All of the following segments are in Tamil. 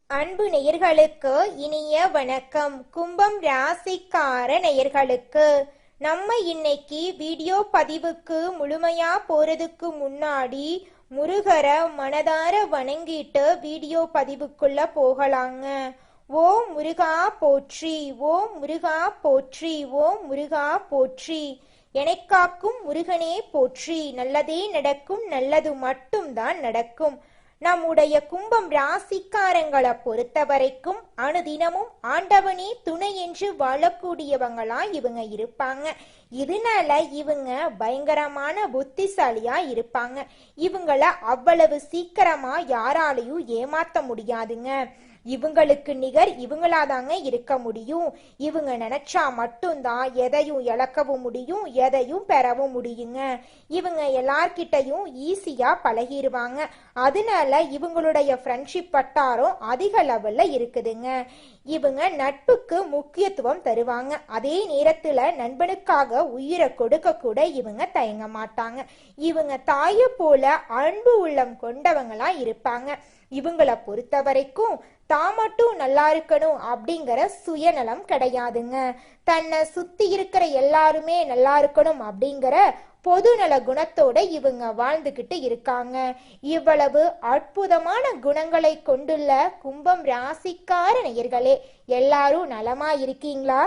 அன்பு நேயர்களுக்கு இனிய வணக்கம். கும்பம் ராசிக்கார நேயர்களுக்கு நம்ம இன்னைக்கு வீடியோ பதிவுக்கு முழுமையா போறதுக்கு முன்னாடி முருகரை மனதார வணங்கிட்டு வீடியோ பதிவுக்குள்ள போகலாங்க. ஓம் முருகா போற்றி, ஓம் முருகா போற்றி, ஓம் முருகா போற்றி. எனக்காக்கும் முருகனே போற்றி. நல்லதே நடக்கும், நல்லது மட்டும்தான் நடக்கும். நம்முடைய கும்பம் ராசிக்காரங்களை பொறுத்த வரைக்கும் அனுதினமும் ஆண்டவனே துணை என்று வாழக்கூடியவங்களா இவங்க இருப்பாங்க. இதனால இவங்க பயங்கரமான புத்திசாலியா இருப்பாங்க. இவங்கள அவ்வளவு சீக்கிரமா யாராலையும் ஏமாத்த முடியாதுங்க. இவங்களுக்கு நிகர் இவங்களாதாங்க இருக்க முடியும். இவங்க நினைச்சா மட்டும்தான் எதையும் இழக்கவும் முடியும், எதையும் பெறவும் முடியுங்க. இவங்க எல்லார்கிட்டையும் ஈஸியா பழகிடுவாங்க. அதனால இவங்களுடைய ஃப்ரெண்ட்ஷிப் வட்டாரம் அதிக லெவல்ல இருக்குதுங்க. இவங்க நட்புக்கு முக்கியத்துவம் தருவாங்க. அதே நேரத்துல நண்பனுக்காக உயிரை கொடுக்க கூட இவங்க தயங்க மாட்டாங்க. இவங்க தாயை போல அன்பு உள்ளம் கொண்டவங்களா இருப்பாங்க. இவங்களை பொறுத்த வரைக்கும் தான் மட்டும் நல்லா இருக்கணும் அப்படிங்கிற சுயநலம் கிடையாதுங்க. தன்னை சுத்தி இருக்கிற எல்லாருமே நல்லா இருக்கணும் அப்படிங்கிற பொதுநல குணத்தோட இவங்க வாழ்ந்துகிட்டு இருக்காங்க. இவ்வளவு அற்புதமான குணங்களை கொண்டுள்ள கும்பம் ராசிக்கார நேயர்களே, எல்லாரும் நலமா இருக்கீங்களா?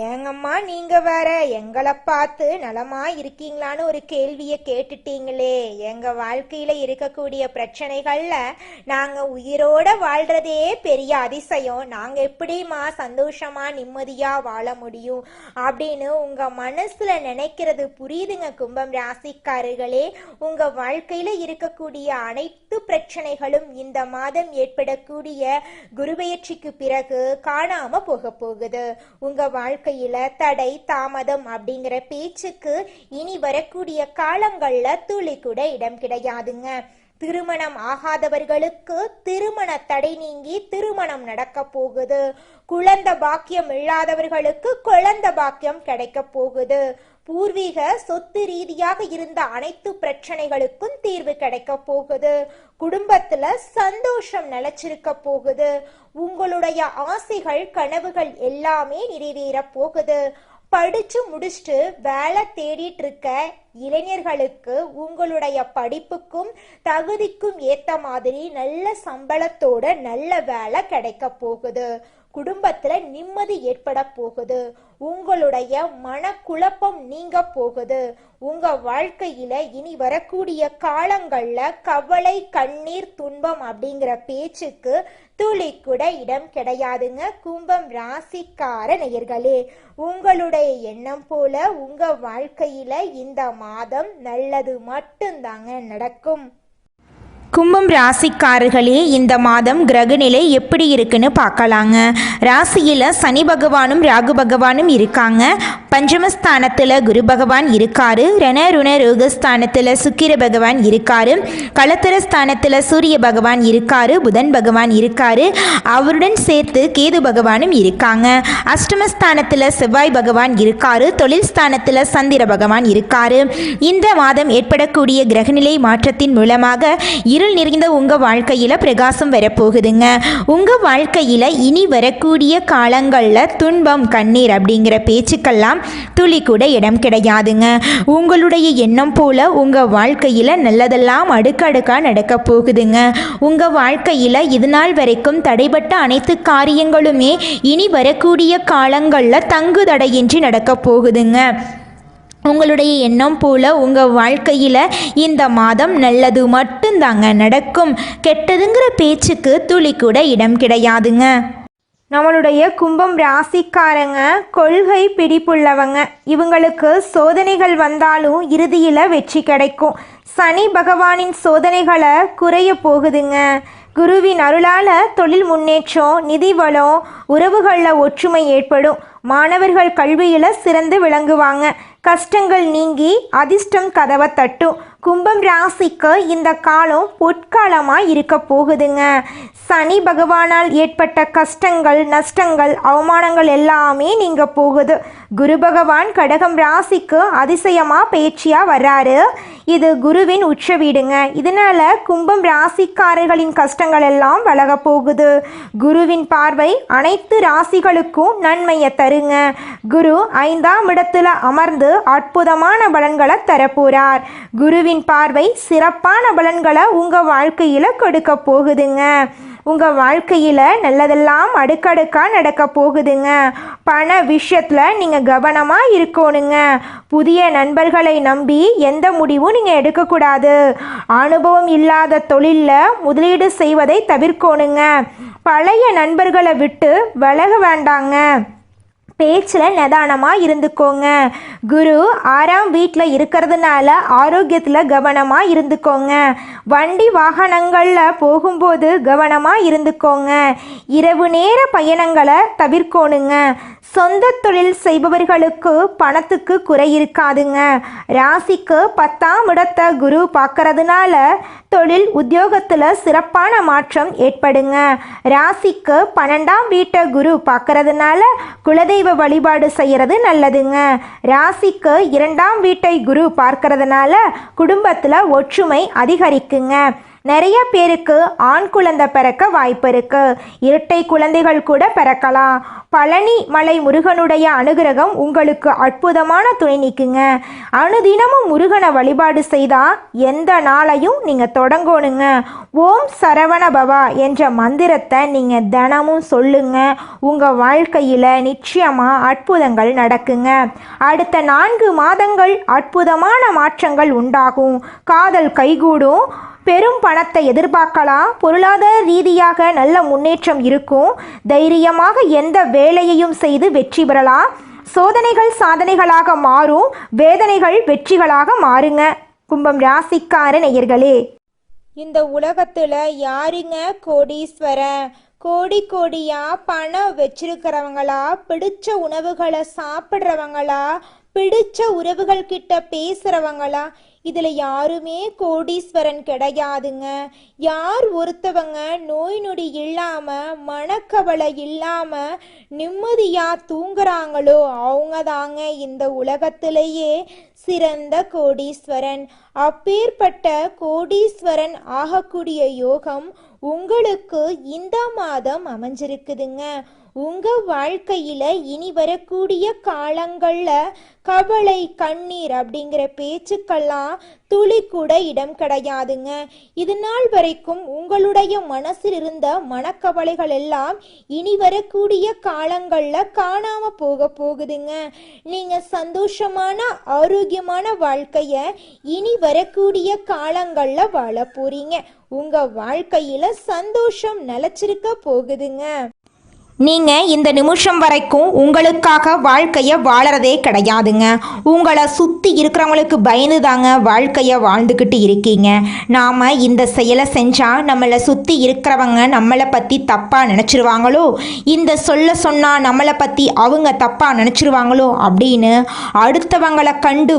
ஏங்கம்மா நீங்க வேற எங்களை பார்த்து நலமா இருக்கீங்களான்னு ஒரு கேள்வியை கேட்டுட்டீங்களே. எங்க வாழ்க்கையில இருக்கக்கூடிய பிரச்சனைகள்ல நாங்க உயிரோட வாழ்றதே பெரிய அதிசயம். நாங்க எப்படிமா சந்தோஷமா நிம்மதியா வாழ முடியும் அப்படின்னு உங்க மனசுல நினைக்கிறது புரியுதுங்க கும்பம் ராசிக்காரர்களே. உங்க வாழ்க்கையில இருக்கக்கூடிய அனைத்து பிரச்சனைகளும் இந்த மாதம் ஏற்படக்கூடிய குருபெயர்ச்சிக்கு பிறகு காணாம போக போகுது. உங்க வாழ்க்கையில தடை தாமதம் அப்படிங்கிற பேச்சுக்கு இனி வரக்கூடிய காலங்கள்ல துளி கூட இடம் கிடையாதுங்க. திருமணம் ஆகாதவர்களுக்கு திருமண தடை நீங்கி திருமணம் நடக்க போகுது. குழந்தை பாக்கியம் இல்லாதவர்களுக்கு குழந்தை பாக்கியம் கிடைக்க போகுது. பூர்வீக சொத்து ரீதியாக இருந்த அனைத்து பிரச்சனைகளுக்கும் தீர்வு கிடைக்க போகுது. குடும்பத்துல சந்தோஷம் நிலைச்சிருக்க போகுது. உங்களுடைய ஆசைகள் கனவுகள் எல்லாமே நிறைவேற போகுது. படிச்சு முடிச்சுட்டு வேலை தேடிட்டு இருக்க இளைஞர்களுக்கு உங்களுடைய படிப்புக்கும் தகுதிக்கும் ஏத்த மாதிரி நல்ல சம்பளத்தோட நல்ல வேலை கிடைக்க போகுது. குடும்பத்துல நிம்மதி ஏற்பட போகுது. உங்களுடைய மனக்குழப்பம் நீங்க போகுது. உங்க வாழ்க்கையில இனி வரக்கூடிய காலங்கள்ல கவலை கண்ணீர் துன்பம் அப்படிங்கிற பேச்சுக்கு துளி கூட இடம் கிடையாதுங்க. கும்பம் ராசிக்கார நேயர்களே, உங்களுடைய எண்ணம் போல உங்க வாழ்க்கையில இந்த மாதம் நல்லது மட்டும்தாங்க நடக்கும். கும்பம் ராசிக்காரர்களே, இந்த மாதம் கிரகநிலை எப்படி இருக்குன்னு பார்க்கலாங்க. ராசியில் சனி பகவானும் ராகு பகவானும் இருக்காங்க. பஞ்சமஸ்தானத்தில் குரு பகவான் இருக்காரு. ரணருண ரோகஸ்தானத்தில் சுக்கிர பகவான் இருக்காரு. களத்திர ஸ்தானத்தில் சூரிய பகவான் இருக்காரு. புதன் பகவான் இருக்காரு. அவருடன் சேர்த்து கேது பகவானும் இருக்காங்க. அஷ்டமஸ்தானத்தில் செவ்வாய் பகவான் இருக்காரு. தொழில் ஸ்தானத்தில் சந்திர பகவான் இருக்காரு. இந்த மாதம் ஏற்படக்கூடிய கிரகநிலை மாற்றத்தின் மூலமாக இருள் நிறைந்த உங்க வாழ்க்கையில பிரகாசம் வரப்போகுதுங்க. உங்க வாழ்க்கையில இனி வரக்கூடிய காலங்கள்ல துன்பம் கண்ணீர் அப்படிங்கிற பேச்சுக்கெல்லாம் துளி கூட இடம் கிடையாதுங்க. உங்களுடைய எண்ணம் போல உங்க வாழ்க்கையில நல்லதெல்லாம் அடுக்கடுக்கா நடக்க போகுதுங்க. உங்க வாழ்க்கையில இதுநாள் வரைக்கும் தடைபட்ட அனைத்து காரியங்களுமே இனி வரக்கூடிய காலங்கள்ல தங்கு தடையின்றி நடக்க போகுதுங்க. உங்களுடைய எண்ணம் போல உங்கள் வாழ்க்கையில் இந்த மாதம் நல்லது மட்டும்தாங்க நடக்கும். கெட்டதுங்கிற பேச்சுக்கு துளி கூட இடம் கிடையாதுங்க. நம்மளுடைய கும்பம் ராசிக்காரங்க கொள்கை பிடிப்புள்ளவங்க. இவங்களுக்கு சோதனைகள் வந்தாலும் இறுதியில் வெற்றி கிடைக்கும். சனி பகவானின் சோதனைகளை குறைய போகுதுங்க. குருவின் அருளால் தொழில் முன்னேற்றம், நிதி வளம், உறவுகளில் ஒற்றுமை ஏற்படும். மாணவர்கள் கல்வியில் சிறந்து விளங்குவாங்க. கஷ்டங்கள் நீங்கி அதிர்ஷ்டம் கதவை தட்டும். கும்பம் ராசிக்கு இந்த காலம் பொற்காலமாக இருக்க போகுதுங்க. சனி பகவானால் ஏற்பட்ட கஷ்டங்கள் நஷ்டங்கள் அவமானங்கள் எல்லாமே நீங்க போகுது. குரு பகவான் கடகம் ராசிக்கு அதிசயமாக பேச்சியாக வர்றாரு. இது குருவின் உச்ச வீடுங்க. இதனால கும்பம் ராசிக்காரர்களின் கஷ்டங்கள் எல்லாம் விலக போகுது. குருவின் பார்வை அனைத்து ராசிகளுக்கும் நன்மையை தருங்க. குரு 5ஆம் இடத்துல அமர்ந்து அற்புதமான பலன்களை தரப்போறார். குருவின் பார்வை சிறப்பான பலன்களை உங்கள் வாழ்க்கையில் கொடுக்க போகுதுங்க. உங்கள் வாழ்க்கையில் நல்லதெல்லாம் அடுக்கடுக்காக நடக்க போகுதுங்க. பண விஷயத்தில் நீங்கள் கவனமாக இருக்கணுங்க. புதிய நண்பர்களை நம்பி எந்த முடிவும் நீங்கள் எடுக்கக்கூடாது. அனுபவம் இல்லாத தொழிலில் முதலீடு செய்வதை தவிர்க்கணுங்க. பழைய நண்பர்களை விட்டு விலக வேண்டாங்க. பேச்சில் நிதானமாக இருந்துக்கோங்க. குரு 6ஆம் வீட்டில் இருக்கிறதுனால ஆரோக்கியத்தில் கவனமாக இருந்துக்கோங்க. வண்டி வாகனங்களில் போகும்போது கவனமாக இருந்துக்கோங்க. இரவு நேர பயணங்களை தவிர்க்கணுங்க. சொந்த தொழில் செய்பவர்களுக்கு பணத்துக்கு குறை இருக்காதுங்க. ராசிக்கு 10ஆம் இடத்தை குரு பார்க்கறதுனால தொழில் உத்தியோகத்தில் சிறப்பான மாற்றம் ஏற்படுங்க. ராசிக்கு 12ஆம் வீட்டை குரு பார்க்கறதுனால குலதெய்வ வழிபாடு செய்கிறது நல்லதுங்க. ராசிக்கு 2ஆம் வீட்டை குரு பார்க்கறதுனால குடும்பத்தில் ஒற்றுமை அதிகரிக்குங்க. நிறைய பேருக்கு ஆண் குழந்தை பிறக்க வாய்ப்பு இருக்கு. இரட்டை குழந்தைகள் கூட பிறக்கலாம். பழனி மலை முருகனுடைய அனுகிரகம் உங்களுக்கு அற்புதமான துணை நிற்குங்க. அனுதினமும் முருகனை வழிபாடு செய்தால் எந்த நாளையும் நீங்கள் தொடங்கணுங்க. ஓம் சரவண பவா என்ற மந்திரத்தை நீங்கள் தினமும் சொல்லுங்க. உங்கள் வாழ்க்கையில் நிச்சயமாக அற்புதங்கள் நடக்குங்க. அடுத்த 4 மாதங்கள் அற்புதமான மாற்றங்கள் உண்டாகும். காதல் கைகூடும். பெரும் பணத்தை எதிர்பார்க்கலாம். பொருளாதார ரீதியாக நல்ல முன்னேற்றம் இருக்கும். தைரியமாக எந்த வேலையையும் செய்து வெற்றி பெறலாம். சோதனைகள் சாதனைகளாக மாறும். வேதனைகள் வெற்றிகளாக மாறுங்க. கும்பம் ராசிக்கார நேயர்களே, இந்த உலகத்தில் யாருங்க கோடீஸ்வரன்? கோடியா பணம் வச்சிருக்கிறவங்களா? பிடிச்ச உணவுகளை சாப்பிட்றவங்களா? பிடிச்ச உறவுகள் கிட்ட பேசுகிறவங்களா? இதில் யாருமே கோடீஸ்வரன் கிடையாதுங்க. யார் ஒருத்தவங்க நோய் நொடி இல்லாமல் மனக்கவலை இல்லாமல் நிம்மதியாக தூங்குறாங்களோ அவங்க தாங்க இந்த உலகத்திலேயே சிறந்த கோடீஸ்வரன். அப்பேற்பட்ட கோடீஸ்வரன் ஆகக்கூடிய யோகம் உங்களுக்கு இந்த மாதம் அமைஞ்சிருக்குதுங்க. உங்கள் வாழ்க்கையில் இனி வரக்கூடிய காலங்களில் கவலை கண்ணீர் அப்படிங்கிற பேச்சுக்கெல்லாம் துளி கூட இடம் கிடையாதுங்க. இது நாள் வரைக்கும் உங்களுடைய மனசில் இருந்த மனக்கவலைகள் எல்லாம் இனி வரக்கூடிய காலங்களில் காணாமல் போகுதுங்க. நீங்கள் சந்தோஷமான ஆரோக்கியமான வாழ்க்கையை இனி வரக்கூடிய காலங்களில் வாழ போறீங்க. உங்கள் வாழ்க்கையில் சந்தோஷம் நிலச்சிருக்க போகுதுங்க. நீங்கள் இந்த நிமிஷம் வரைக்கும் உங்களுக்காக வாழ்க்கையை வாழறதே கிடையாதுங்க. உங்களை சுற்றி இருக்கிறவங்களுக்கு பயந்து தாங்க வாழ்க்கையை வாழ்ந்துக்கிட்டு இருக்கீங்க. நாம் இந்த செயலை செஞ்சால் நம்மளை சுற்றி இருக்கிறவங்க நம்மளை பற்றி தப்பாக நினச்சிருவாங்களோ, இந்த சொன்னால் நம்மளை பற்றி அவங்க தப்பாக நினச்சிருவாங்களோ அப்படின்னு அடுத்தவங்களை கண்டு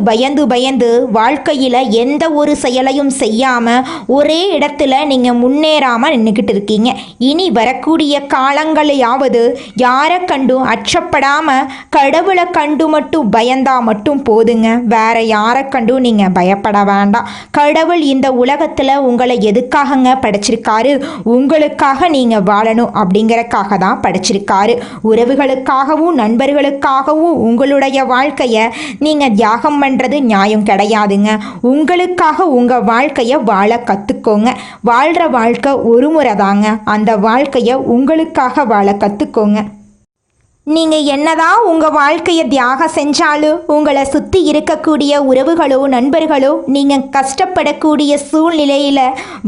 பயந்து வாழ்க்கையில் எந்த ஒரு செயலையும் செய்யாமல் ஒரே இடத்துல நீங்கள் முன்னேறாமல் நின்றுக்கிட்டு இருக்கீங்க. இனி வரக்கூடிய காலங்களையாவது யாரை கண்டும் அச்சப்படாம கடவுளை கண்டு மட்டும் பயந்தா மட்டும் போதுங்க. வேற யாரை கண்டும் நீங்க பயப்பட வேண்டாம். கடவுள் இந்த உலகத்துல உங்களை எதுக்காகங்க படைச்சிருக்காரு? உங்களுக்காக நீங்க வாழணும் அப்படிங்கறக்காக தான் படைச்சிருக்காரு. உறவுகளுக்காகவும் நண்பர்களுக்காகவும் உங்களுடைய வாழ்க்கைய நீங்க தியாகம் பண்றது நியாயம் கிடையாதுங்க. உங்களுக்காக உங்க வாழ்க்கைய வாழ கத்துக்கோங்க. வாழ்ற வாழ்க்கை ஒரு முறை தாங்க. அந்த வாழ்க்கைய உங்களுக்காக வாழ கத்துக்கோங்க. நீங்கள் என்னதான் உங்கள் வாழ்க்கையை தியாகம் செஞ்சாலும் உங்களை சுற்றி இருக்கக்கூடிய உறவுகளோ நண்பர்களோ நீங்கள் கஷ்டப்படக்கூடிய சூழ்நிலையில்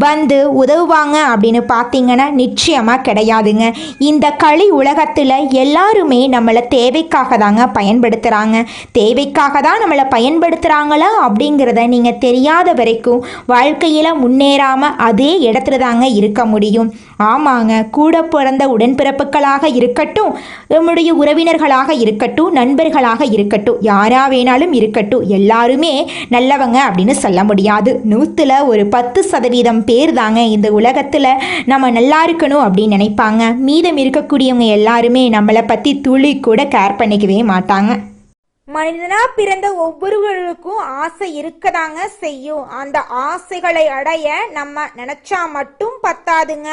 வந்து உதவுவாங்க அப்படின்னு பார்த்தீங்கன்னா நிச்சயமாக கிடையாதுங்க. இந்த களி உலகத்தில் எல்லாருமே நம்மளை தேவைக்காக தாங்க பயன்படுத்துகிறாங்க. தேவைக்காக தான் நம்மளை பயன்படுத்துகிறாங்களா அப்படிங்கிறத நீங்கள் தெரியாத வரைக்கும் வாழ்க்கையில் முன்னேறாமல் அதே இடத்துல தாங்க இருக்க முடியும். ஆமாங்க, கூட பிறந்த உடன்பிறப்புகளாக இருக்கட்டும், நம்முடைய உறவினர்களாக இருக்கட்டும், நண்பர்களாக இருக்கட்டும், யாரா வேணாலும் இருக்கட்டும், எல்லாருமே நல்லவங்க அப்படின்னு சொல்ல முடியாது. 100ல் ஒரு 10% பேர் தாங்க இந்த உலகத்தில் நம்ம நல்லா இருக்கணும் அப்படின்னு நினைப்பாங்க. மீதம் இருக்கக்கூடியவங்க எல்லாருமே நம்மளை பற்றி துளி கூட கேர் பண்ணிக்கவே மாட்டாங்க. மனிதனா பிறந்த ஒவ்வொருவருக்கும் ஆசை இருக்கதாங்க செய்யும். அந்த ஆசைகளை அடைய நம்ம நினைச்சா மட்டும் பத்தாதுங்க.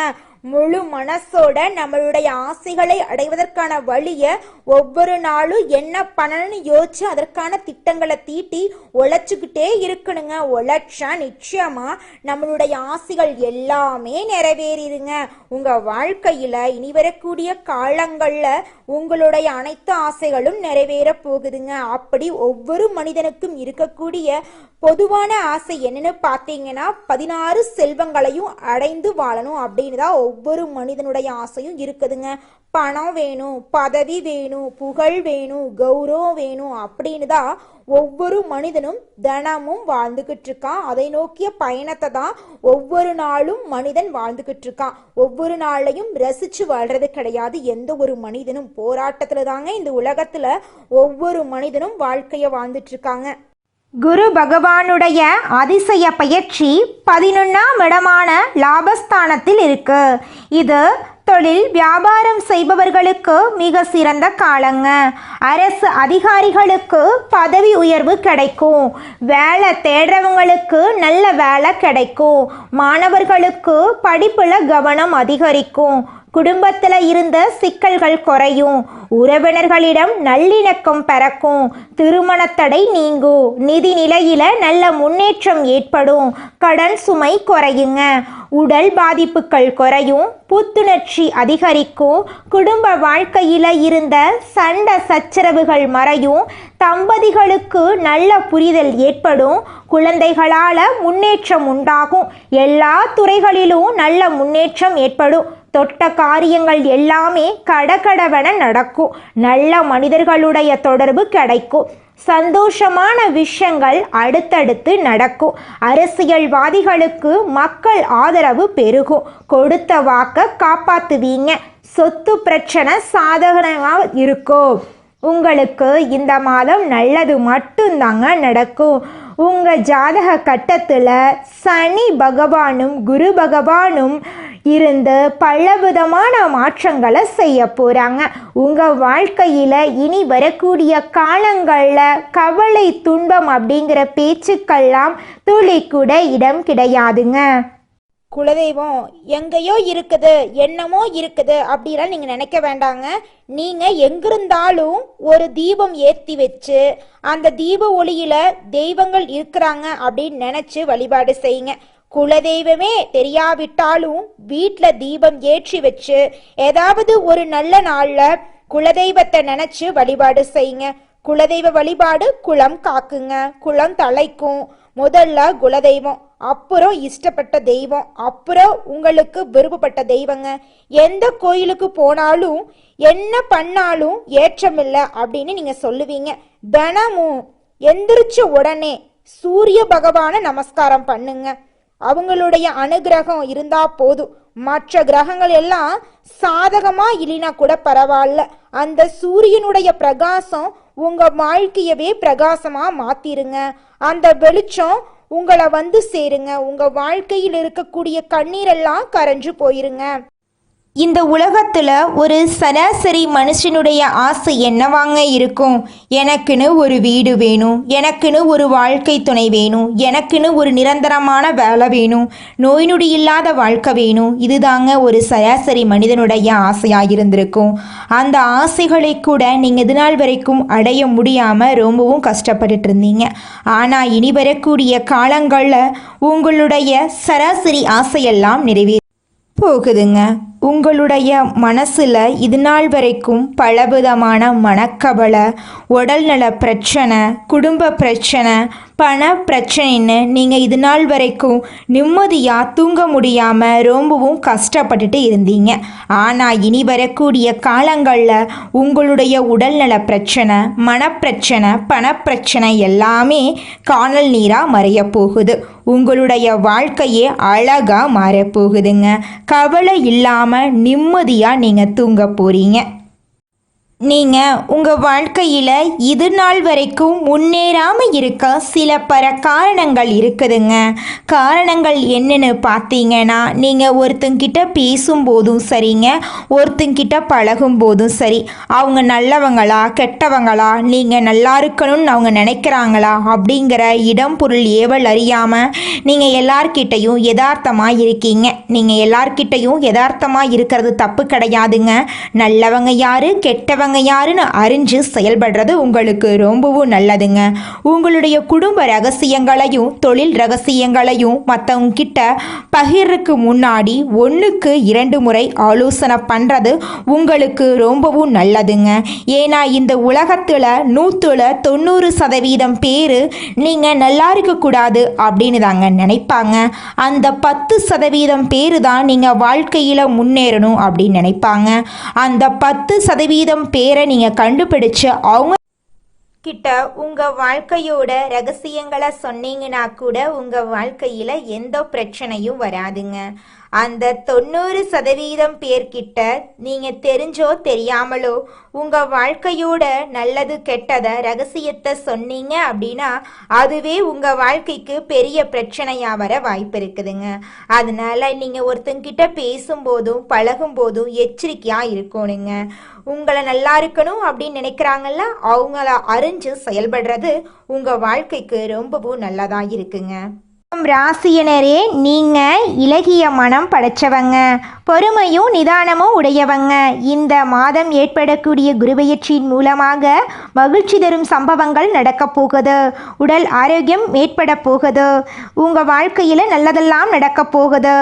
முழு மனசோட நம்மளுடைய ஆசைகளை அடைவதற்கான வழிய ஒவ்வொரு நாளும் என்ன பண்ணணும்னு யோசிச்சு அதற்கான திட்டங்களை தீட்டி உழைச்சுக்கிட்டே இருக்கணுங்க. உழைச்சா நிச்சயமா நம்மளுடைய ஆசைகள் எல்லாமே நிறைவேறிடுங்க. உங்க வாழ்க்கையில இனி வரக்கூடிய காலங்கள்ல உங்களுடைய அனைத்து ஆசைகளும் நிறைவேற போகுதுங்க. அப்படி ஒவ்வொரு மனிதனுக்கும் இருக்கக்கூடிய பொதுவான ஆசை என்னன்னு பார்த்தீங்கன்னா 16 செல்வங்களையும் அடைந்து வாழணும் அப்படின்னு தான் ஒவ்வொரு மனிதனுடைய ஆசையும் இருக்குதுங்க. பணம் வேணும், பதவி வேணும், புகழ் வேணும், கௌரவம் வேணும் அப்படின்னு தான் ஒவ்வொரு மனிதனும் தினமும் வாழ்ந்துகிட்டு இருக்கான். அதை நோக்கிய பயணத்தை தான் ஒவ்வொரு நாளும் மனிதன் வாழ்ந்துகிட்டு இருக்கான். ஒவ்வொரு நாளையும் ரசிச்சு வாழ்றது கிடையாது. எந்த ஒரு மனிதனும் போராட்டத்துல தாங்க இந்த உலகத்துல ஒவ்வொரு மனிதனும் வாழ்க்கைய வாழ்ந்துட்டு இருக்காங்க. குரு பகவானுடைய அதிசய பயிற்சி 11ஆம் இடமான லாபஸ்தானத்தில் இருக்கு. இது தொழில் வியாபாரம் செய்பவர்களுக்கு மிக சிறந்த காலங்க. அரசு அதிகாரிகளுக்கு பதவி உயர்வு கிடைக்கும். வேலை தேடுறவங்களுக்கு நல்ல வேலை கிடைக்கும். மாணவர்களுக்கு படிப்புல கவனம் அதிகரிக்கும். குடும்பத்தில் இருந்த சிக்கல்கள் குறையும். உறவினர்களிடம் நல்லிணக்கம் பிறக்கும். திருமணத்தடை நீங்கும். நிதி நிலையில நல்ல முன்னேற்றம் ஏற்படும். கடன் சுமை குறையுங்க. உடல் பாதிப்புகள் குறையும். புத்துணர்ச்சி அதிகரிக்கும். குடும்ப வாழ்க்கையில இருந்த சண்டை சச்சரவுகள் மறையும். தம்பதிகளுக்கு நல்ல புரிதல் ஏற்படும். குழந்தைகளால முன்னேற்றம் உண்டாகும். எல்லா துறைகளிலும் நல்ல முன்னேற்றம் ஏற்படும். தொட்ட காரியங்கள் எல்லாமே கடகடவென நடக்கும். நல்ல மனிதர்களுடைய தொடர்பு கிடைக்கும். சந்தோஷமான விஷயங்கள் அடுத்தடுத்து நடக்கும். அரசியல்வாதிகளுக்கு மக்கள் ஆதரவு பெருகும். கொடுத்த வாக்க காப்பாத்துவீங்க. சொத்து பிரச்சனை சாதகமாக இருக்கும். உங்களுக்கு இந்த மாதம் நல்லது மட்டும்தாங்க நடக்கும். உங்கள் ஜாதக கட்டத்தில் சனி பகவானும் குரு பகவானும் இருந்து பலவிதமான மாற்றங்களை செய்ய போகிறாங்க. உங்கள் வாழ்க்கையில் இனி வரக்கூடிய காலங்களில் கவலை துன்பம் அப்படிங்கிற பேச்சுக்கெல்லாம் துளி கூட இடம் கிடையாதுங்க. குலதெய்வம் எங்கேயோ இருக்குது, என்னமோ இருக்குது அப்படிலாம் நீங்கள் நினைக்க வேண்டாங்க. நீங்கள் எங்கிருந்தாலும் ஒரு தீபம் ஏற்றி வச்சு அந்த தீப ஒளியில தெய்வங்கள் இருக்கிறாங்க அப்படின்னு நினச்சி வழிபாடு செய்யுங்க. குலதெய்வமே தெரியாவிட்டாலும் வீட்டில் தீபம் ஏற்றி வச்சு ஏதாவது ஒரு நல்ல நாளில் குலதெய்வத்தை நினச்சி வழிபாடு செய்யுங்க. குலதெய்வ வழிபாடு குலம் காக்குங்க, குலம் தலைக்கும். முதல்ல குலதெய்வம், அப்புறம் இஷ்டப்பட்ட தெய்வம், அப்புறம் உங்களுக்கு விருப்பப்பட்ட தெய்வங்க. எந்த கோயிலுக்கு போனாலும் என்ன பண்ணாலும் ஏற்றமில்லை அப்படின்னு நீங்க சொல்லுவீங்க. தினமும் எந்திரிச்ச உடனே சூரிய பகவானை நமஸ்காரம் பண்ணுங்க. அவங்களுடைய அனுகிரகம் இருந்தா போதும். மற்ற கிரகங்கள் எல்லாம் சாதகமா இல்லைனா கூட பரவாயில்ல. அந்த சூரியனுடைய பிரகாசம் உங்க வாழ்க்கையவே பிரகாசமா மாத்திருங்க. அந்த வெளிச்சம் உங்களை வந்து சேருங்க. உங்க வாழ்க்கையில் இருக்கக்கூடிய கண்ணீரெல்லாம் கரைஞ்சு போயிருங்க. இந்த உலகத்தில் ஒரு சராசரி மனுஷனுடைய ஆசை என்னவாங்க இருக்கும்? எனக்குன்னு ஒரு வீடு வேணும், எனக்குன்னு ஒரு வாழ்க்கை துணை வேணும், எனக்குன்னு ஒரு நிரந்தரமான வேலை வேணும், நோய் நொடி இல்லாத வாழ்க்கை வேணும். இதுதாங்க ஒரு சராசரி மனிதனுடைய ஆசையாக இருந்திருக்கும். அந்த ஆசைகளை கூட நீங்கள் இது நாள் வரைக்கும் அடைய முடியாமல் ரொம்பவும் கஷ்டப்பட்டுட்டு இருந்தீங்க. ஆனால் இனி வரக்கூடிய காலங்களில் உங்களுடைய சராசரி ஆசையெல்லாம் நிறைவேற போகுதுங்க. உங்களுடைய மனசில் இது நாள் வரைக்கும் பலவிதமான மனக்கவலை, உடல்நல பிரச்சனை, குடும்ப பிரச்சனை, பண பிரச்சனைன்னு நீங்கள் இது நாள் வரைக்கும் நிம்மதியாக தூங்க முடியாமல் ரொம்பவும் கஷ்டப்பட்டுட்டு இருந்தீங்க. ஆனால் இனி வரக்கூடிய காலங்களில் உங்களுடைய உடல்நல பிரச்சனை, மனப்பிரச்சனை, பணப்பிரச்சனை எல்லாமே காணல் நீராக மறைய போகுது. உங்களுடைய வாழ்க்கையே அழகாக மாறப்போகுதுங்க. கவலை இல்லாமல் நிம்மதியாக நீங்கள் தூங்க போகிறீங்க. நீங்கள் உங்கள் வாழ்க்கையில் இது நாள் வரைக்கும் முன்னேறாமல் இருக்க சில காரணங்கள் இருக்குதுங்க. காரணங்கள் என்னென்னு பார்த்தீங்கன்னா, நீங்கள் ஒருத்தங்கிட்ட பேசும்போதும் சரிங்க, ஒருத்தங்கிட்ட பழகும் போதும் சரி, அவங்க நல்லவங்களா கெட்டவங்களா, நீங்கள் நல்லா இருக்கணும்னு அவங்க நினைக்கிறாங்களா அப்படிங்கிற இடம் பொருள் ஏவல் அறியாமல் நீங்கள் எல்லார்கிட்டையும் யதார்த்தமாக இருக்கீங்க. நீங்கள் எல்லார்கிட்டையும் யதார்த்தமாக இருக்கிறது தப்பு கிடையாதுங்க. நல்லவங்க யாரு கெட்டவங்க யாருன்னு அறிஞ்சு செயல்படுறது உங்களுக்கு ரொம்பவும் நல்லதுங்க. உங்களுடைய குடும்ப ரகசியங்களையும் தொழில் ரகசியங்களையும் மற்றவங்க கிட்ட பகிர்றதுக்கு முன்னாடி 1க்கு 2 முறை ஆலோசனை பண்ணுறது உங்களுக்கு ரொம்பவும் நல்லதுங்க. ஏன்னா இந்த உலகத்தில் 190% பேர் நீங்கள் நல்லா இருக்கக்கூடாது அப்படின்னு தாங்க நினைப்பாங்க. அந்த 10% பேர் தான் நீங்கள் வாழ்க்கையில் முன்னேறணும் அப்படின்னு நினைப்பாங்க. அந்த 10% பேரை நீங்கள் கண்டுபிடிச்சு அவங்க கிட்ட உங்கள் வாழ்க்கையோட ரகசியங்களை சொன்னீங்கன்னா கூட உங்கள் வாழ்க்கையில் எந்த பிரச்சனையும் வராதுங்க. அந்த 90% பேர்கிட்ட நீங்கள் தெரிஞ்சோ தெரியாமலோ உங்கள் வாழ்க்கையோட நல்லது கெட்டதை ரகசியத்தை சொன்னீங்க அப்படின்னா அதுவே உங்கள் வாழ்க்கைக்கு பெரிய பிரச்சனையாக வர வாய்ப்பு இருக்குதுங்க. அதனால நீங்கள் ஒருத்தங்கிட்ட பேசும்போதும் பழகும்போதும் எச்சரிக்கையாக இருக்கணுங்க. உங்களை நல்லா இருக்கணும் அப்படின்னு நினைக்கிறாங்கல்ல, அவங்கள அறிஞ்சு செயல்படுறது உங்கள் வாழ்க்கைக்கு ரொம்பவும் நல்லதாக இருக்குங்க. ராசியினரே, நீங்கள் இலகிய மனம் படைச்சவங்க, பொறுமையும் நிதானமும் உடையவங்க. இந்த மாதம் ஏற்படக்கூடிய குருபெயர்ச்சியின் மூலமாக மகிழ்ச்சி தரும் சம்பவங்கள் நடக்கப் போகுது. உடல் ஆரோக்கியம் ஏற்பட போகுது. உங்கள் வாழ்க்கையில் நல்லதெல்லாம் நடக்கப் போகுது.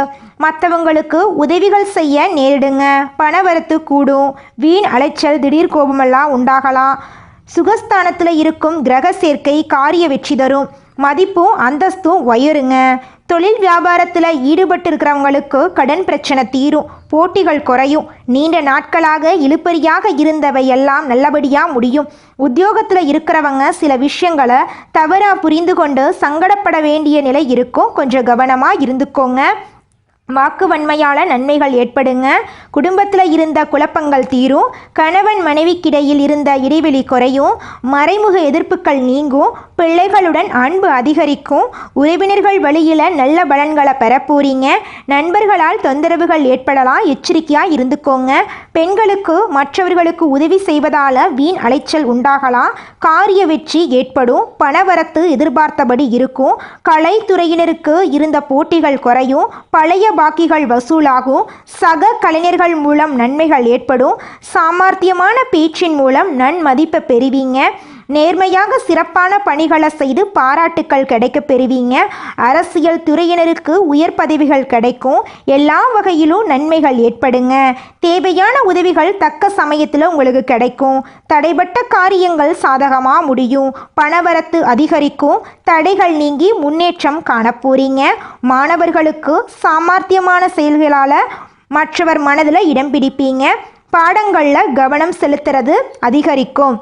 மற்றவங்களுக்கு உதவிகள் செய்ய நேரிடுங்க. பணவரத்து கூடும். வீண் அலைச்சல் திடீர் கோபமெல்லாம் உண்டாகலாம். சுகஸ்தானத்தில் இருக்கும் கிரக சேர்க்கை காரிய வெற்றி தரும். மதிப்பும் அந்தஸ்தும் உயருங்க. தொழில் வியாபாரத்தில் ஈடுபட்டு இருக்கிறவங்களுக்கு கடன் பிரச்சனை தீரும். போட்டிகள் குறையும். நீண்ட நாட்களாக இழுபறியாக இருந்தவை எல்லாம் நல்லபடியாக முடியும். உத்தியோகத்தில் இருக்கிறவங்க சில விஷயங்களை தவறாக புரிந்து கொண்டு சங்கடப்பட வேண்டிய நிலை இருக்கும். கொஞ்சம் கவனமாக இருந்துக்கோங்க. வாக்கு வன்மையால் நன்மைகள் ஏற்படுங்க. குடும்பத்தில் இருந்த குழப்பங்கள் தீரும். கணவன் மனைவிக்கிடையில் இருந்த இடைவெளி குறையும். மறைமுக எதிர்ப்புகள் நீங்கும். பிள்ளைகளுடன் அன்பு அதிகரிக்கும். உறவினர்கள் வழியில் நல்ல பலன்களை பெற போறீங்க. நண்பர்களால் தொந்தரவுகள் ஏற்படலாம். எச்சரிக்கையாக இருந்துக்கோங்க. பெண்களுக்கு மற்றவர்களுக்கு உதவி செய்வதால் வீண் அலைச்சல் உண்டாகலாம். காரிய வெற்றி ஏற்படும். பணவரத்து எதிர்பார்த்தபடி இருக்கும். கலைத்துறையினருக்கு இருந்த போட்டிகள் குறையும். பழைய பாக்கிகள் வசூலாகும். சக கலைஞர்கள் மூலம் நன்மைகள் ஏற்படும். சாமர்த்தியமான பேச்சின் மூலம் நன்மதிப்பை பெறுவீங்க. நேர்மையாக சிறப்பான பணிகளை செய்து பாராட்டுக்கள் கிடைக்க பெறுவீங்க. அரசியல் துறையினருக்கு உயர் பதவிகள் கிடைக்கும். எல்லா வகையிலும் நன்மைகள் ஏற்படுங்க. தேவையான உதவிகள் தக்க சமயத்தில் உங்களுக்கு கிடைக்கும். தடைபட்ட காரியங்கள் சாதகமாக முடியும். பணவரத்து அதிகரிக்கும். தடைகள் நீங்கி முன்னேற்றம் காணப்போறீங்க. மாணவர்களுக்கு சாமர்த்தியமான செயல்களால் மற்றவர் மனதில் இடம் பிடிப்பீங்க. பாடங்களில் கவனம் செலுத்துறது அதிகரிக்கும்.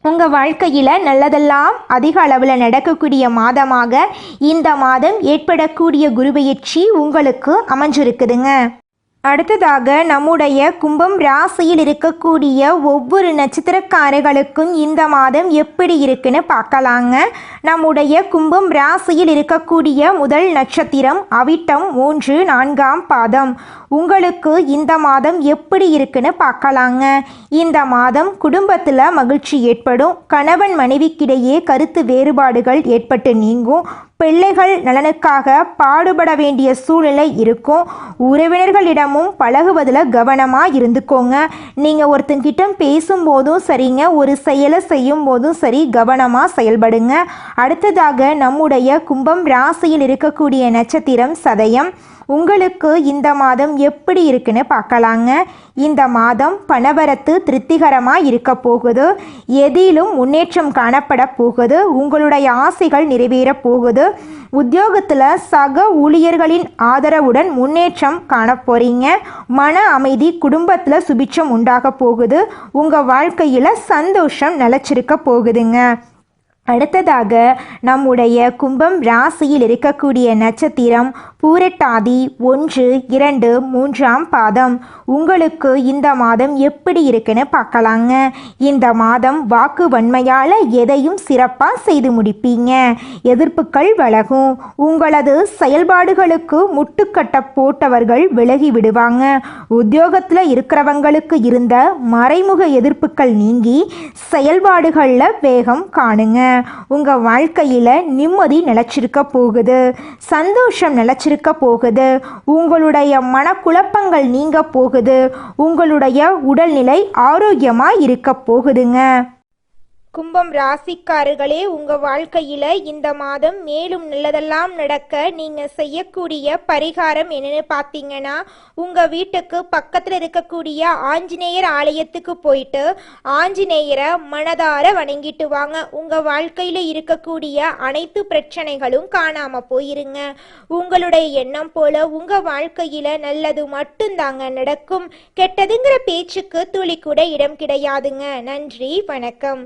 உங்கள் வாழ்க்கையில் நல்லதெல்லாம் அதிக அளவில் நடக்கக்கூடிய மாதமாக இந்த மாதம் ஏற்படக்கூடிய குருபெயர்ச்சி உங்களுக்கு அமைஞ்சிருக்குதுங்க. அடுத்ததாக நம்முடைய கும்பம் ராசியில் இருக்கக்கூடிய ஒவ்வொரு நட்சத்திரக்காரர்களுக்கும் இந்த மாதம் எப்படி இருக்குன்னு பார்க்கலாங்க. நம்முடைய கும்பம் ராசியில் இருக்கக்கூடிய முதல் நட்சத்திரம் அவிட்டம் 3, 4ஆம் பாதம். உங்களுக்கு இந்த மாதம் எப்படி இருக்குன்னு பார்க்கலாங்க. இந்த மாதம் குடும்பத்தில் மகிழ்ச்சி ஏற்படும். கணவன் மனைவிக்கிடையே கருத்து வேறுபாடுகள் ஏற்பட்டு நீங்கும். பிள்ளைகள் நலனுக்காக பாடுபட வேண்டிய சூழ்நிலை இருக்கும். உறவினர்களிடமும் பழகுவதில் கவனமாக இருந்துக்கோங்க. நீங்கள் ஒருத்தங்கிட்ட பேசும்போதும் சரிங்க, ஒரு செயலை செய்யும் போதும் சரி, கவனமாக செயல்படுங்க. அடுத்ததாக நம்முடைய கும்பம் ராசியில் இருக்கக்கூடிய நட்சத்திரம் சதயம். உங்களுக்கு இந்த மாதம் எப்படி இருக்குன்னு பார்க்கலாங்க. இந்த மாதம் பணவரத்து திருப்திகரமாக இருக்க போகுது. எதிலும் முன்னேற்றம் காணப்பட போகுது. உங்களுடைய ஆசைகள் நிறைவேற போகுது. உத்தியோகத்தில் சக ஊழியர்களின் ஆதரவுடன் முன்னேற்றம் காண போறீங்க. மன அமைதி, குடும்பத்தில் சுபிட்சம் உண்டாக போகுது. உங்கள் வாழ்க்கையில் சந்தோஷம் நிலச்சிருக்க போகுதுங்க. அடுத்ததாக நம்முடைய கும்பம் ராசியில் இருக்கக்கூடிய நட்சத்திரம் பூரட்டாதி 1, 2, 3ஆம் பாதம். உங்களுக்கு இந்த மாதம் எப்படி இருக்குன்னு பார்க்கலாங்க. இந்த மாதம் வாக்கு வன்மையால் எதையும் சிறப்பாக செய்து முடிப்பீங்க. எதிர்ப்புகள் விலகும். உங்களது செயல்பாடுகளுக்கு முட்டுக்கட்ட போட்டவர்கள் விலகி விடுவாங்க. உத்தியோகத்தில் இருக்கிறவங்களுக்கு இருந்த மறைமுக எதிர்ப்புகள் நீங்கி செயல்பாடுகளில் வேகம் காணுங்க. உங்கள் வாழ்க்கையில் நிம்மதி நிலச்சிருக்க போகுது. சந்தோஷம் நிலச்சிருக்க போகுது. உங்களுடைய மனக்குழப்பங்கள் நீங்க போகுது. உங்களுடைய உடல்நிலை ஆரோக்கியமாக இருக்க போகுதுங்க. கும்பம் ராசிக்காரர்களே, உங்கள் வாழ்க்கையில் இந்த மாதம் மேலும் நல்லதெல்லாம் நடக்க நீங்கள் செய்யக்கூடிய பரிகாரம் என்னென்னு பார்த்தீங்கன்னா, உங்கள் வீட்டுக்கு பக்கத்தில் இருக்கக்கூடிய ஆஞ்சநேயர் ஆலயத்துக்கு போயிட்டு ஆஞ்சநேயரை மனதார வணங்கிட்டு வாங்க. உங்கள் வாழ்க்கையில் இருக்கக்கூடிய அனைத்து பிரச்சனைகளும் காணாமல் போயிருங்க. உங்களுடைய எண்ணம் போல உங்கள் வாழ்க்கையில் நல்லது மட்டும்தாங்க நடக்கும். கெட்டதுங்கிற பேச்சுக்கு துளி கூட இடம் கிடையாதுங்க. நன்றி, வணக்கம்.